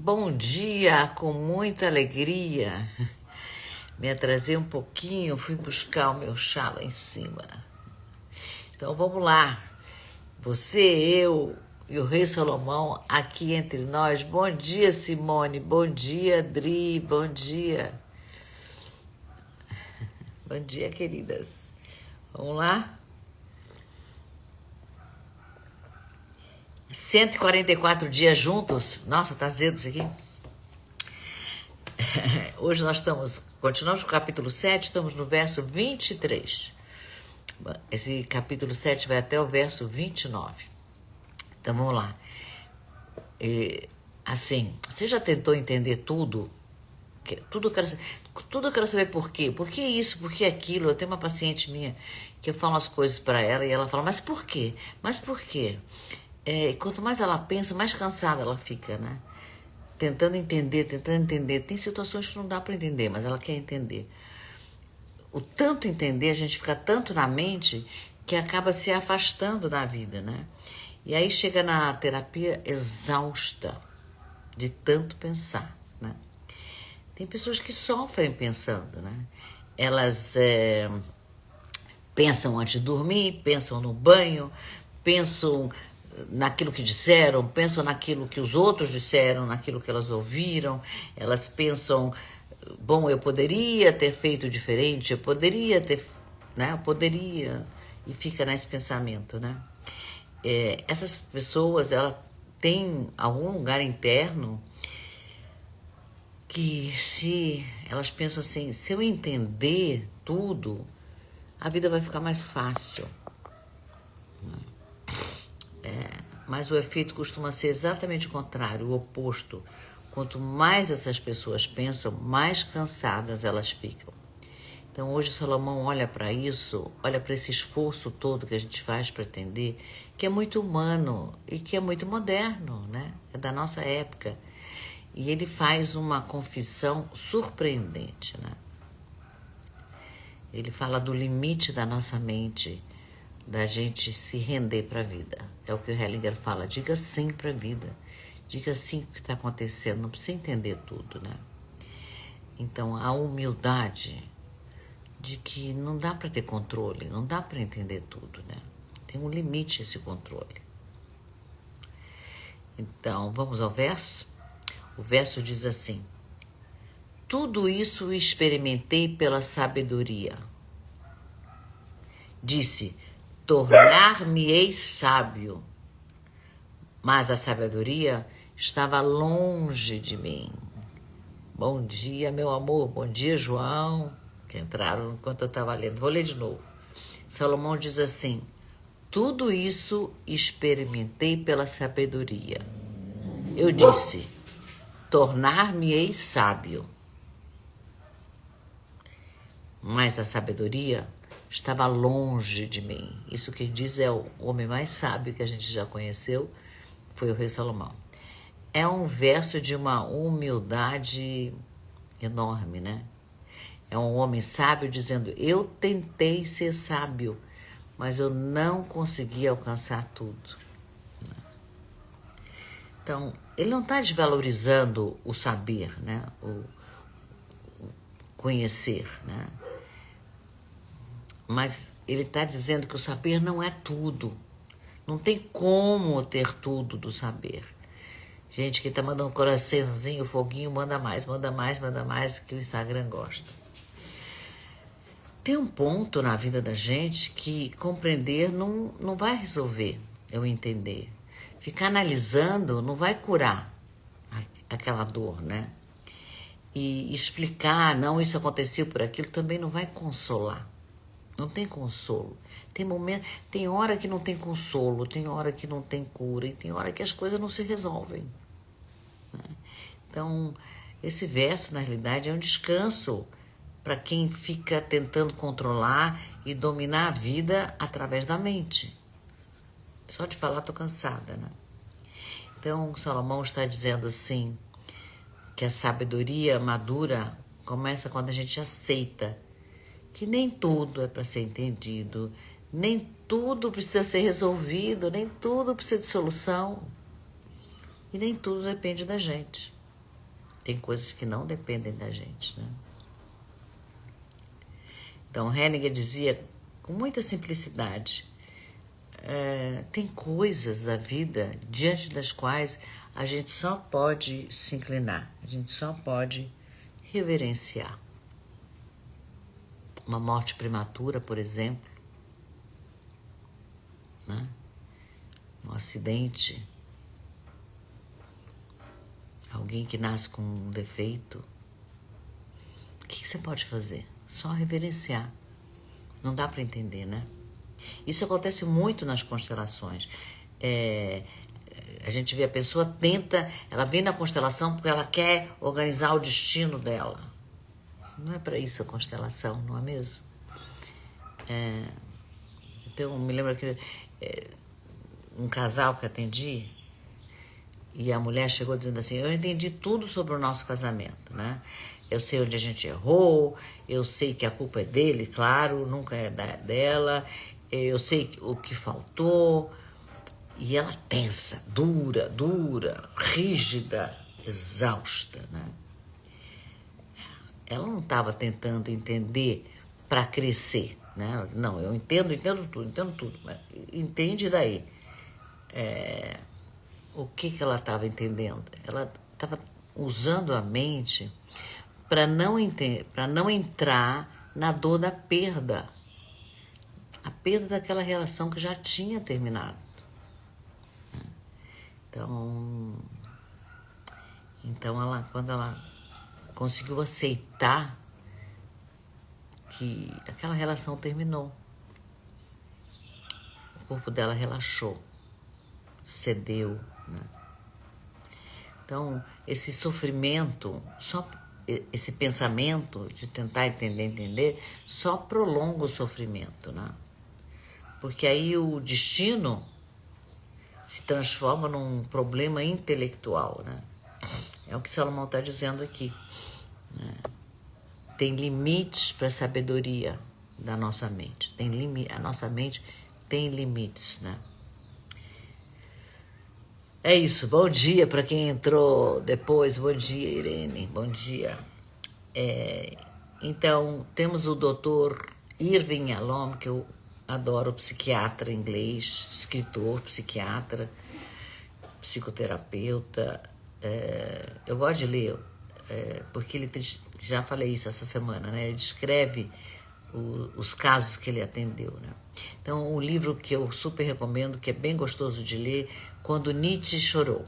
Bom dia, com muita alegria. Me atrasei um pouquinho, fui buscar o meu chá lá em cima. Então vamos lá. Você, eu e o Rei Salomão aqui entre nós. Bom dia, Simone. Bom dia, Adri. Bom dia. Bom dia, queridas. Vamos lá? 144 dias juntos. Nossa, tá azedo isso aqui. Hoje nós continuamos com o capítulo 7, estamos no verso 23. Esse capítulo 7 vai até o verso 29. Então vamos lá. Assim, você já tentou entender tudo? Tudo eu quero saber por quê. Por que isso, por que aquilo? Eu tenho uma paciente minha que eu falo as coisas para ela e ela fala, mas por quê? Mas por quê? Quanto mais ela pensa, mais cansada ela fica, né? Tentando entender. Tem situações que não dá para entender, mas ela quer entender. O tanto entender, a gente fica tanto na mente que acaba se afastando da vida, né? E aí chega na terapia exausta de tanto pensar, né? Tem pessoas que sofrem pensando, né? Elas pensam antes de dormir, pensam no banho, pensam naquilo que disseram, pensam naquilo que os outros disseram, naquilo que elas ouviram, elas pensam, bom, eu poderia ter feito diferente, eu poderia, e fica nesse pensamento, né? Essas pessoas, elas têm algum lugar interno que se elas pensam assim, se eu entender tudo, a vida vai ficar mais fácil. Mas o efeito costuma ser exatamente o contrário, o oposto. Quanto mais essas pessoas pensam, mais cansadas elas ficam. Então hoje Salomão olha para isso, olha para esse esforço todo que a gente faz para entender, que é muito humano e que é muito moderno, né? É da nossa época. E ele faz uma confissão surpreendente, né? Ele fala do limite da nossa mente, da gente se render para a vida. É o que o Hellinger fala, diga sim para a vida. Diga sim o que está acontecendo, não precisa entender tudo, né? Então, a humildade de que não dá para ter controle, não dá para entender tudo, né? Tem um limite esse controle. Então, vamos ao verso? O verso diz assim, tudo isso experimentei pela sabedoria. Disse, tornar-me-ei sábio, mas a sabedoria estava longe de mim. Bom dia, meu amor. Bom dia, João, que entraram enquanto eu estava lendo. Vou ler de novo. Salomão diz assim, tudo isso experimentei pela sabedoria. Eu disse, tornar-me-ei sábio, mas a sabedoria estava longe de mim. Isso que diz é o homem mais sábio que a gente já conheceu, foi o rei Salomão. É um verso de uma humildade enorme, né? É um homem sábio dizendo, eu tentei ser sábio, mas eu não consegui alcançar tudo. Então, ele não está desvalorizando o saber, né? O conhecer, né? Mas ele está dizendo que o saber não é tudo. Não tem como ter tudo do saber. Gente que está mandando coraçãozinho, foguinho, manda mais, que o Instagram gosta. Tem um ponto na vida da gente que compreender não vai resolver eu entender. Ficar analisando não vai curar aquela dor, né? E explicar, não, isso aconteceu por aquilo, também não vai consolar. Não tem consolo. Tem hora que não tem consolo, tem hora que não tem cura e tem hora que as coisas não se resolvem. Né? Então, esse verso, na realidade, é um descanso para quem fica tentando controlar e dominar a vida através da mente. Só de falar tô cansada, né? Então, Salomão está dizendo assim, que a sabedoria madura começa quando a gente aceita que nem tudo é para ser entendido, nem tudo precisa ser resolvido, nem tudo precisa de solução e nem tudo depende da gente. Tem coisas que não dependem da gente, né? Então, Henniger dizia com muita simplicidade, tem coisas da vida diante das quais a gente só pode se inclinar, a gente só pode reverenciar. Uma morte prematura, por exemplo, né? Um acidente, alguém que nasce com um defeito. O que você pode fazer? Só reverenciar. Não dá para entender, né? Isso acontece muito nas constelações. A gente vê a pessoa tenta, ela vem na constelação porque ela quer organizar o destino dela. Não é para isso a constelação, não é mesmo? Então, me lembro que um casal que atendi, e a mulher chegou dizendo assim, eu entendi tudo sobre o nosso casamento, né? Eu sei onde a gente errou, eu sei que a culpa é dele, claro, nunca é dela, eu sei o que faltou. E ela tensa, dura, rígida, exausta, né? Ela não estava tentando entender para crescer, né? Ela disse, não, eu entendo tudo, mas entende daí. O que ela estava entendendo? Ela estava usando a mente para não entrar na dor da perda. A perda daquela relação que já tinha terminado. Então quando ela conseguiu aceitar que aquela relação terminou, o corpo dela relaxou, cedeu, né? Então, esse sofrimento, esse pensamento de tentar entender, só prolonga o sofrimento, né? Porque aí o destino se transforma num problema intelectual, né? É o que Salomão está dizendo aqui, né? Tem limites para a sabedoria da nossa mente. A nossa mente tem limites, né? É isso. Bom dia para quem entrou depois. Bom dia, Irene. Bom dia. Então, temos o Dr. Irving Yalom, que eu adoro, psiquiatra inglês, escritor, psiquiatra, psicoterapeuta. Eu gosto de ler, porque ele já falei isso essa semana, né? Ele descreve os casos que ele atendeu, né? Então, um livro que eu super recomendo, que é bem gostoso de ler, Quando Nietzsche Chorou.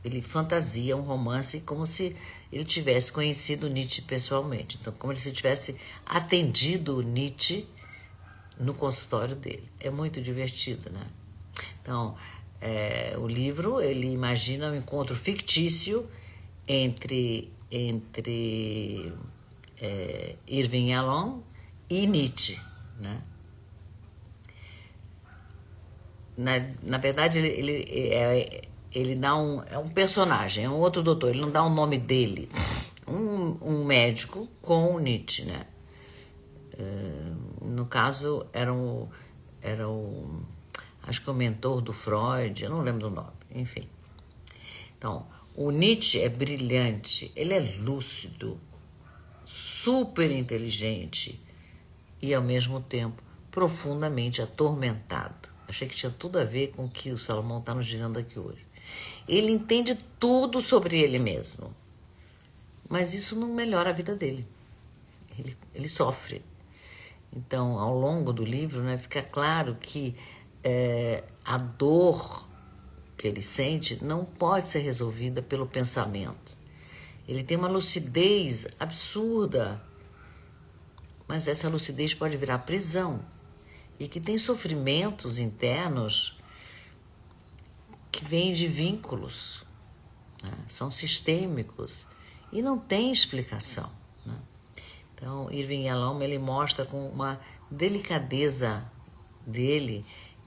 Ele fantasia um romance como se ele tivesse conhecido Nietzsche pessoalmente. Então, como se tivesse atendido Nietzsche no consultório dele. É muito divertido, né? Então, o livro, ele imagina um encontro fictício entre Irving Yalom e Nietzsche, né? Na verdade, ele dá é um personagem, é um outro doutor, ele não dá o nome dele. Um médico com o Nietzsche, né? No caso, era acho que o mentor do Freud, eu não lembro do nome, enfim. Então, o Nietzsche é brilhante, ele é lúcido, super inteligente e, ao mesmo tempo, profundamente atormentado. Achei que tinha tudo a ver com o que o Salomão está nos dizendo aqui hoje. Ele entende tudo sobre ele mesmo, mas isso não melhora a vida dele. Ele sofre. Então, ao longo do livro, né, fica claro que a dor que ele sente não pode ser resolvida pelo pensamento. Ele tem uma lucidez absurda, mas essa lucidez pode virar prisão. E que tem sofrimentos internos que vêm de vínculos, né? São sistêmicos e não tem explicação, né? Então, Irving Yalom, ele mostra com uma delicadeza dele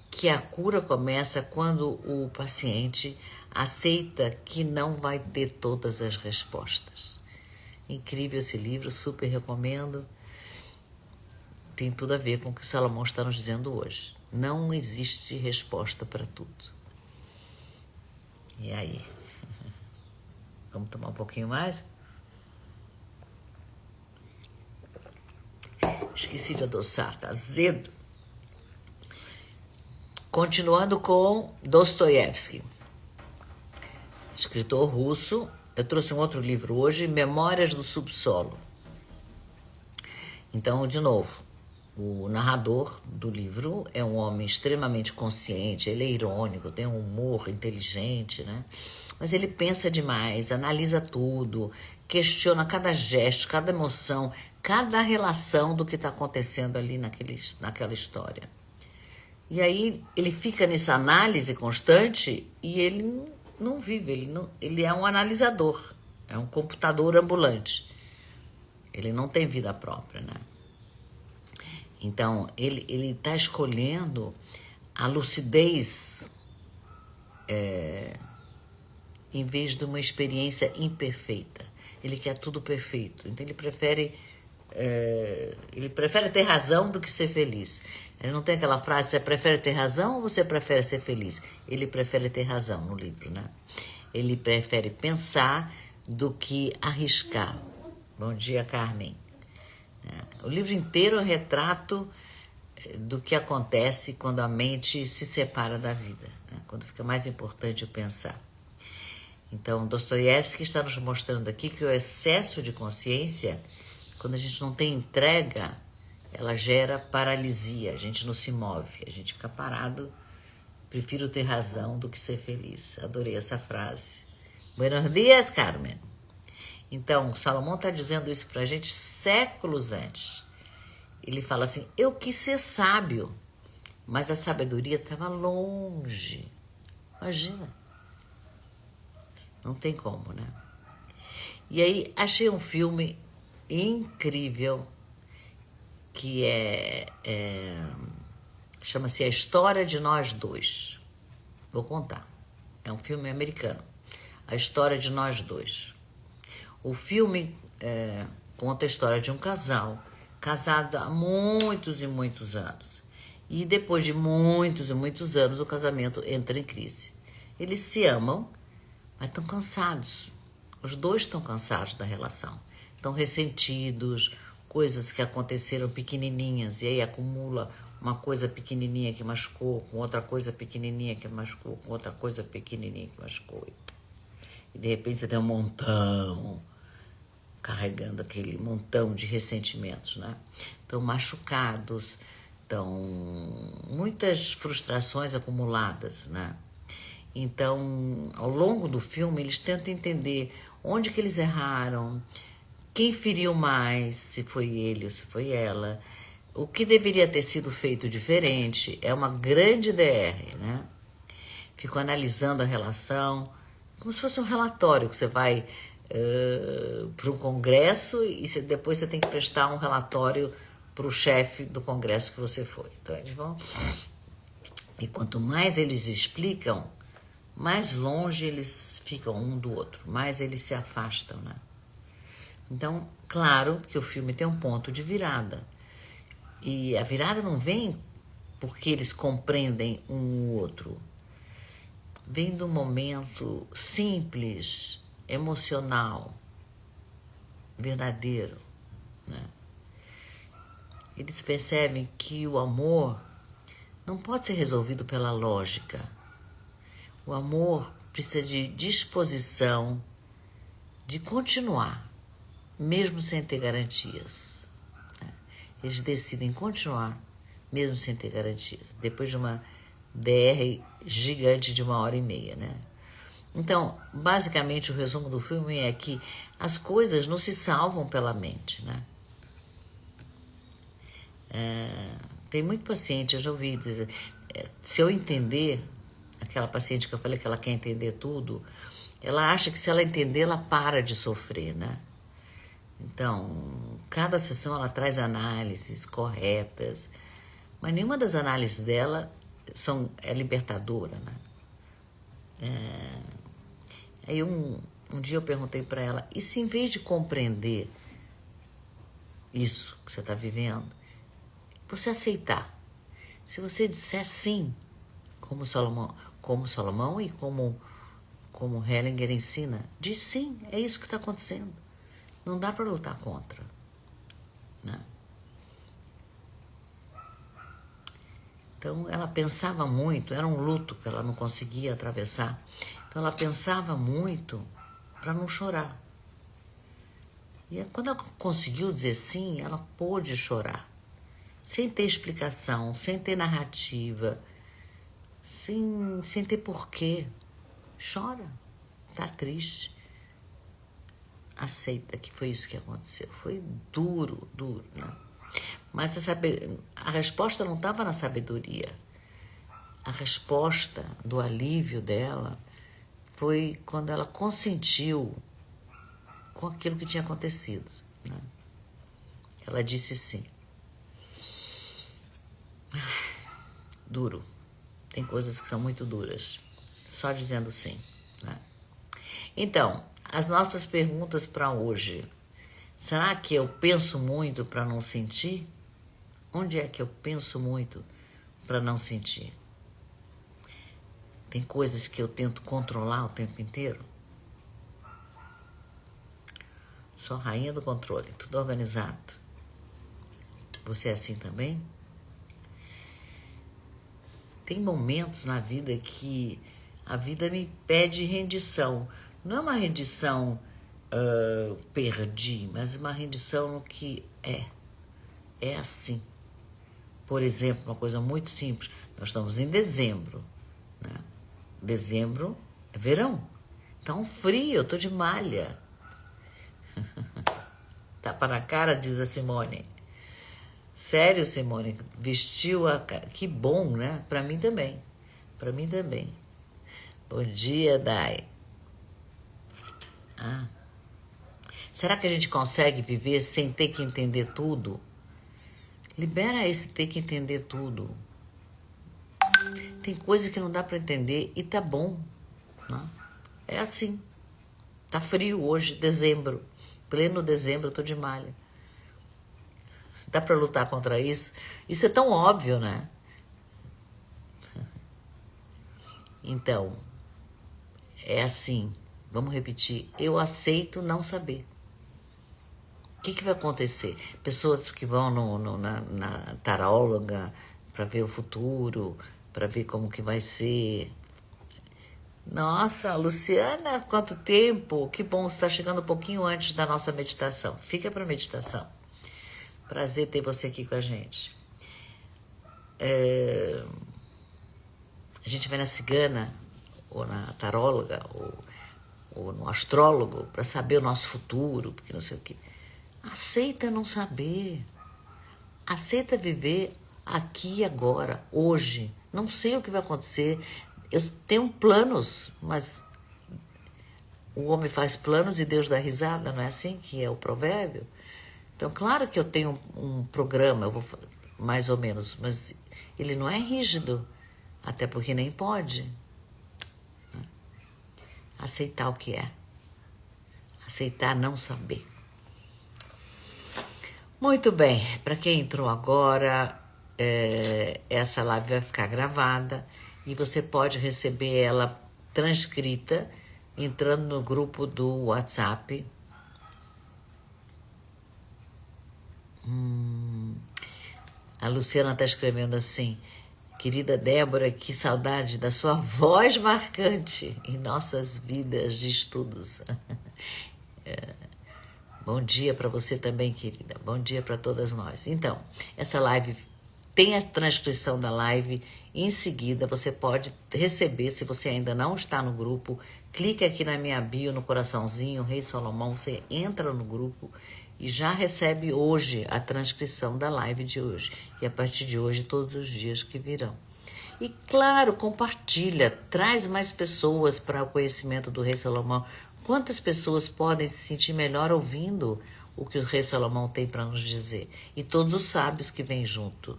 que a cura começa quando o paciente aceita que não vai ter todas as respostas. Incrível esse livro, super recomendo. Tem tudo a ver com o que Salomão está nos dizendo hoje. Não existe resposta para tudo. E aí? Vamos tomar um pouquinho mais? Esqueci de adoçar, tá azedo. Continuando com Dostoiévski, escritor russo. Eu trouxe um outro livro hoje, Memórias do Subsolo. Então, de novo, o narrador do livro é um homem extremamente consciente, ele é irônico, tem um humor inteligente, né? Mas ele pensa demais, analisa tudo, questiona cada gesto, cada emoção, cada relação do que está acontecendo ali naquela história. E aí ele fica nessa análise constante e ele não vive, ele é um analisador, é um computador ambulante. Ele não tem vida própria, né? Então, ele está escolhendo a lucidez em vez de uma experiência imperfeita. Ele quer tudo perfeito. Então, ele prefere ter razão do que ser feliz. Ele não tem aquela frase, você prefere ter razão ou você prefere ser feliz? Ele prefere ter razão no livro, né? Ele prefere pensar do que arriscar. Bom dia, Carmen. O livro inteiro é um retrato do que acontece quando a mente se separa da vida, né? Quando fica mais importante o pensar. Então, Dostoiévski está nos mostrando aqui que o excesso de consciência, quando a gente não tem entrega, ela gera paralisia, a gente não se move, a gente fica parado. Prefiro ter razão do que ser feliz. Adorei essa frase. Buenos dias, Carmen. Então, Salomão está dizendo isso para a gente séculos antes. Ele fala assim, eu quis ser sábio, mas a sabedoria estava longe. Imagina. Não tem como, né? E aí, achei um filme incrível, que chama-se A História de Nós Dois. Vou contar. É um filme americano. A História de Nós Dois. O filme conta a história de um casal casado há muitos e muitos anos. E depois de muitos e muitos anos, o casamento entra em crise. Eles se amam, mas estão cansados. Os dois estão cansados da relação. Estão ressentidos, coisas que aconteceram pequenininhas, e aí acumula uma coisa pequenininha que machucou, com outra coisa pequenininha que machucou, com outra coisa pequenininha que machucou. E de repente você tem um montão, carregando aquele montão de ressentimentos, né? Estão machucados, estão muitas frustrações acumuladas, né? Então, ao longo do filme, eles tentam entender onde que eles erraram, quem feriu mais, se foi ele ou se foi ela, o que deveria ter sido feito diferente. É uma grande DR, né? Fico analisando a relação, como se fosse um relatório que você vai para um congresso e depois você tem que prestar um relatório para o chefe do congresso que você foi. Então, eles vão... E quanto mais eles explicam, mais longe eles ficam um do outro, mais eles se afastam, né? Então, claro que o filme tem um ponto de virada. E a virada não vem porque eles compreendem um o outro. Vem de um momento simples, emocional, verdadeiro, né? Eles percebem que o amor não pode ser resolvido pela lógica. O amor precisa de disposição de continuar, mesmo sem ter garantias. Eles decidem continuar, mesmo sem ter garantias, depois de uma DR gigante de 1h30, né? Então, basicamente, o resumo do filme é que as coisas não se salvam pela mente, né? Tem muito paciente, eu já ouvi dizer, se eu entender, aquela paciente que eu falei que ela quer entender tudo, ela acha que se ela entender, ela para de sofrer, né? Então, cada sessão ela traz análises corretas, mas nenhuma das análises dela é libertadora, né? Aí um dia eu perguntei para ela, e se em vez de compreender isso que você está vivendo, você aceitar? Se você disser sim, como Salomão e como como Hellinger ensina, diz sim, é isso que está acontecendo. Não dá para lutar contra, né? Então ela pensava muito, era um luto que ela não conseguia atravessar. Então ela pensava muito para não chorar. E quando ela conseguiu dizer sim, ela pôde chorar. Sem ter explicação, sem ter narrativa, sem ter porquê. Chora, tá triste. Aceita que foi isso que aconteceu. Foi duro, né? Mas a resposta não estava na sabedoria. A resposta do alívio dela foi quando ela consentiu com aquilo que tinha acontecido, né? Ela disse sim. Duro. Tem coisas que são muito duras. Só dizendo sim, né? Então, as nossas perguntas para hoje. Será que eu penso muito para não sentir? Onde é que eu penso muito para não sentir? Tem coisas que eu tento controlar o tempo inteiro? Sou rainha do controle, tudo organizado. Você é assim também? Tem momentos na vida que a vida me pede rendição. Não é uma rendição perdi, mas uma rendição no que é assim. Por exemplo, uma coisa muito simples, nós estamos em dezembro, né? Dezembro é verão, tá um frio, eu tô de malha. Tapa na cara, diz a Simone. Sério, Simone, vestiu a cara, que bom, né? Pra mim também, Bom dia, Dai. Será que a gente consegue viver sem ter que entender tudo? Libera esse ter que entender tudo. Tem coisa que não dá para entender e tá bom, né? É assim. Tá frio hoje, dezembro. Pleno dezembro, eu tô de malha. Dá para lutar contra isso? Isso é tão óbvio, né? Então, é assim. Vamos repetir. Eu aceito não saber. O que vai acontecer? Pessoas que vão na taróloga para ver o futuro, para ver como que vai ser. Nossa, Luciana, quanto tempo! Que bom, você está chegando um pouquinho antes da nossa meditação. Fica para a meditação. Prazer ter você aqui com a gente. A gente vai na cigana, ou na taróloga, ou no astrólogo, para saber o nosso futuro, porque não sei o quê. Aceita não saber. Aceita viver aqui e agora, hoje. Não sei o que vai acontecer. Eu tenho planos, mas o homem faz planos e Deus dá risada, não é assim que é o provérbio? Então, claro que eu tenho um programa, eu vou mais ou menos, mas ele não é rígido, até porque nem pode. Aceitar o que é. Aceitar não saber. Muito bem, para quem entrou agora, essa live vai ficar gravada e você pode receber ela transcrita entrando no grupo do WhatsApp. A Luciana está escrevendo assim: querida Débora, que saudade da sua voz marcante em nossas vidas de estudos. Bom dia para você também, querida. Bom dia para todas nós. Então, essa live tem a transcrição da live. Em seguida, você pode receber, se você ainda não está no grupo, clique aqui na minha bio, no coraçãozinho, Rei Salomão, você entra no grupo e já recebe hoje a transcrição da live de hoje. E a partir de hoje, todos os dias que virão. E claro, compartilha, traz mais pessoas para o conhecimento do Rei Salomão. Quantas pessoas podem se sentir melhor ouvindo o que o Rei Salomão tem para nos dizer? E todos os sábios que vêm junto.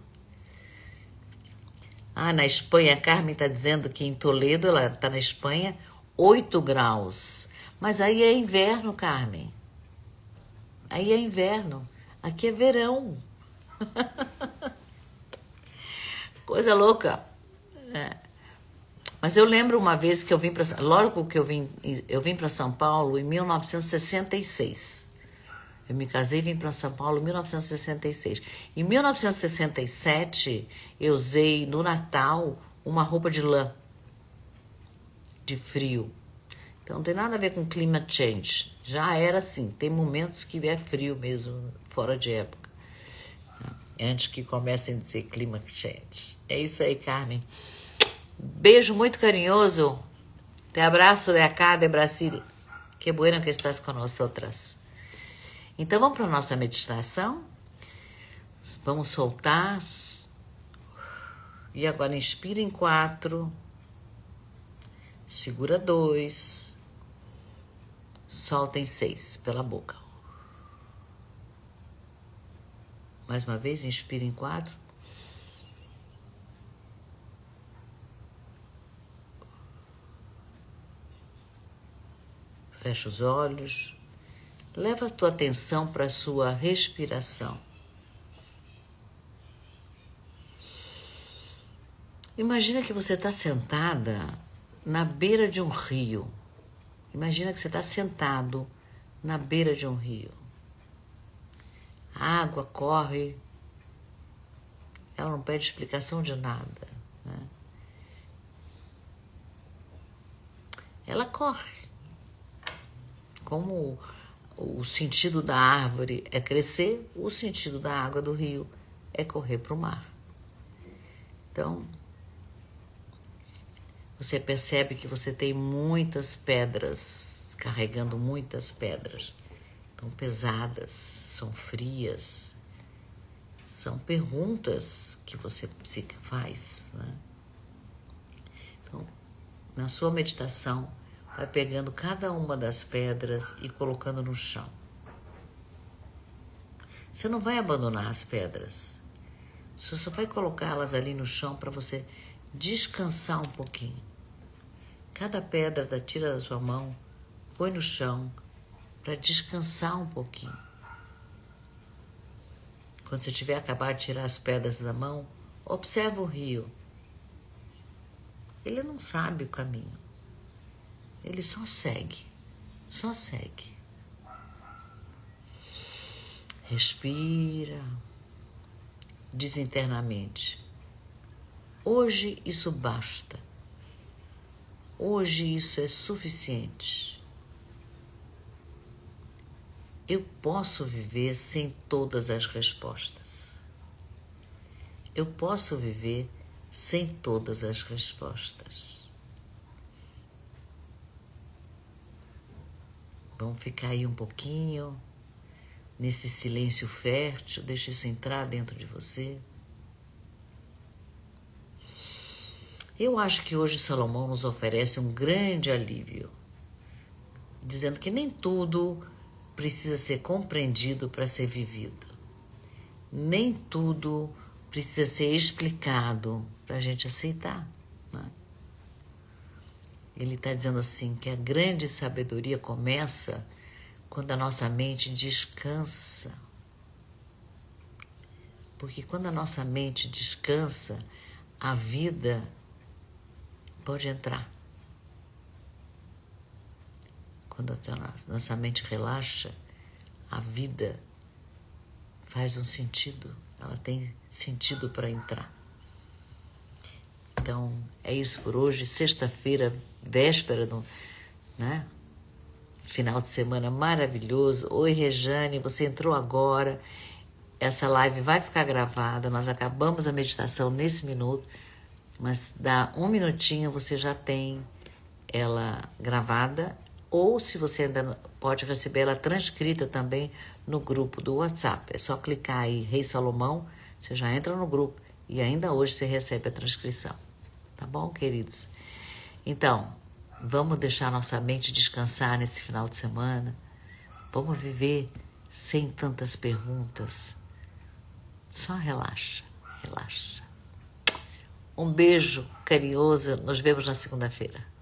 Na Espanha, a Carmen está dizendo que em Toledo, ela está na Espanha, 8 graus. Mas aí é inverno, Carmen. Aí é inverno. Aqui é verão. Coisa louca. Mas eu lembro uma vez que eu vim para... Lógico que eu vim para São Paulo em 1966. Eu me casei e vim para São Paulo em 1966. Em 1967, eu usei no Natal uma roupa de lã, de frio. Então não tem nada a ver com climate change. Já era assim, tem momentos que é frio mesmo, fora de época. Antes que comecem a dizer climate change. É isso aí, Carmen. Beijo muito carinhoso. Te abraço de acá, de Brasil. Que bueno que estás com nós outras. Então vamos para a nossa meditação. Vamos soltar. E agora inspira em 4. Segura 2. Solta em 6 pela boca. Mais uma vez, inspira em 4. Fecha os olhos. Leva a tua atenção para a sua respiração. Imagina que você está sentada na beira de um rio. Imagina que você está sentado na beira de um rio. A água corre, ela não pede explicação de nada, né? Ela corre. Como o sentido da árvore é crescer, o sentido da água do rio é correr para o mar. Então, você percebe que você tem muitas pedras, carregando muitas pedras. Tão pesadas, são frias, são perguntas que você se faz, né? Então, na sua meditação, vai pegando cada uma das pedras e colocando no chão. Você não vai abandonar as pedras. Você só vai colocá-las ali no chão para você descansar um pouquinho. Cada pedra tira da sua mão, põe no chão para descansar um pouquinho. Quando você tiver acabado de tirar as pedras da mão, observa o rio. Ele não sabe o caminho. Ele só segue. Só segue. Respira. Diz internamente: hoje isso basta. Hoje isso é suficiente. Eu posso viver sem todas as respostas. Eu posso viver sem todas as respostas. Vamos ficar aí um pouquinho, nesse silêncio fértil, deixa isso entrar dentro de você. Eu acho que hoje Salomão nos oferece um grande alívio, dizendo que nem tudo precisa ser compreendido para ser vivido. Nem tudo precisa ser explicado para a gente aceitar, né? Ele está dizendo assim que a grande sabedoria começa quando a nossa mente descansa. Porque quando a nossa mente descansa, a vida pode entrar. Quando a nossa mente relaxa, a vida faz um sentido. Ela tem sentido para entrar. Então, é isso por hoje. Sexta-feira, véspera do, né? Final de semana maravilhoso. Oi, Rejane, você entrou agora. Essa live vai ficar gravada. Nós acabamos a meditação nesse minuto, mas dá um minutinho, você já tem ela gravada. Ou se você ainda pode receber ela transcrita também no grupo do WhatsApp. É só clicar aí, Rei Salomão, você já entra no grupo e ainda hoje você recebe a transcrição. Tá bom, queridos? Então, vamos deixar nossa mente descansar nesse final de semana. Vamos viver sem tantas perguntas. Só relaxa, relaxa. Um beijo carinhoso. Nos vemos na segunda-feira.